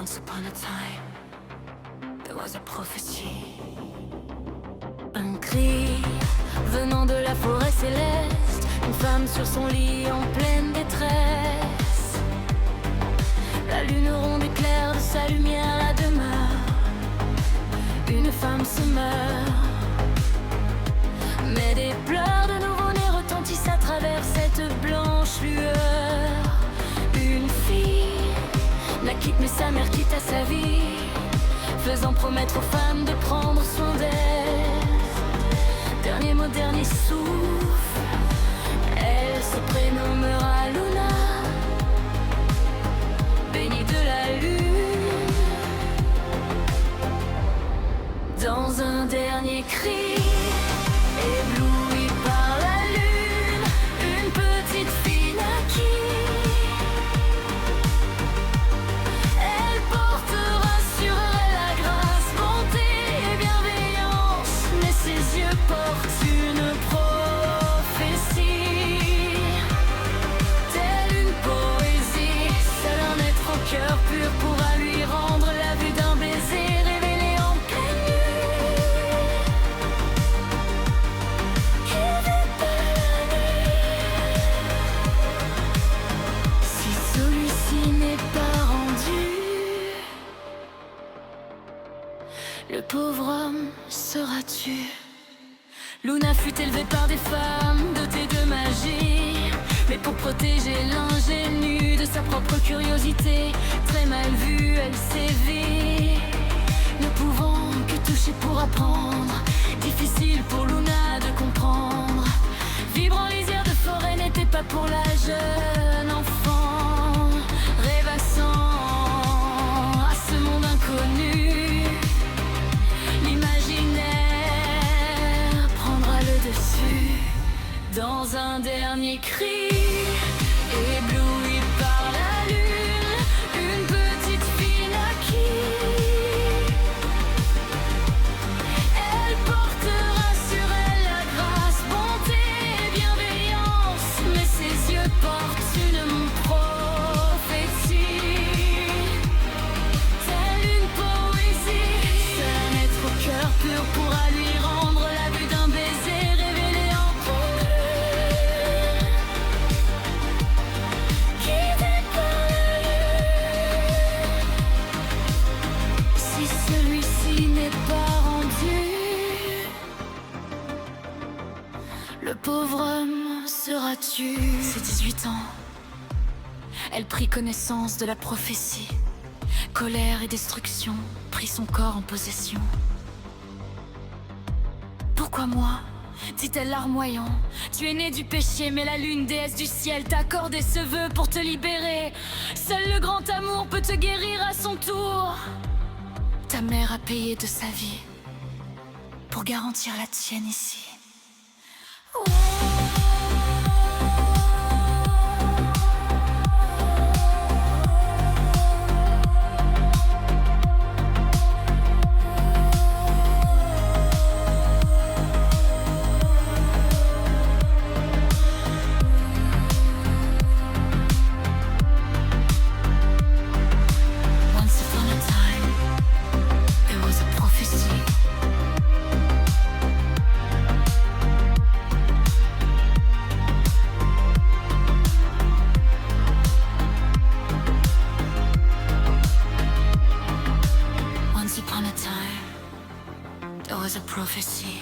Once upon a time, there was a prophecy. Un cri venant de la forêt céleste, une femme sur son lit en pleine détresse. La lune ronde éclaire de sa lumière la demeure. Une femme se meurt, mais des pleurs de nouveau-né retentissent à travers cette blanche lueur. Une fille naquit mais sa mère quitta sa vie, faisant promettre aux femmes de prendre soin d'elle. Dernier mot, dernier souffle, elle se prénommera Luna, bénie de la lune. Dans un dernier cri, éblouie par la lune, une petite fille naquit. Elle portera sur elle la grâce, bonté et bienveillance, mais ses yeux portent une prophétie. Telle une poésie, seul un être au cœur pur pourra lui rendre la vue d'un baiser révélé en pleine nuit. Guidé par la nuit. Si celui-ci n'est pas rendu, le pauvre homme sera tué. Luna fut élevée par des femmes dotées de magie, mais pour protéger l'ingénu de sa propre curiosité, très mal vue, elle sévit. Ne pouvant que toucher pour apprendre, difficile pour Luna de comprendre. Vivre en lisière de forêt n'était pas pour la jeune enfant, rêvassant à ce monde inconnu. L'imaginaire prendra le dessus. Dans un dernier cri, éblouie par la lune, une petite fille naquit. Elle portera sur elle la grâce, bonté et bienveillance, mais ses yeux portent une prophétie. Telle une poésie, seul un être au cœur pur pourra lui rendre la vue d'un baiser révélé en couleur. Guidé par la lune. Si celui-ci n'est pas rendu, le pauvre homme sera tué. C'est 18 ans, elle prit connaissance de la prophétie. Colère et destruction prit son corps en possession. Pourquoi moi? Dit-elle larmoyant. Tu es né du péché, mais la lune, déesse du ciel, t'a accordé ce vœu pour te libérer. Seul le grand amour peut te guérir à son tour. Ta mère a payé de sa vie pour garantir la tienne ici. Once upon a time, there was a prophecy. Once upon a time, there was a prophecy.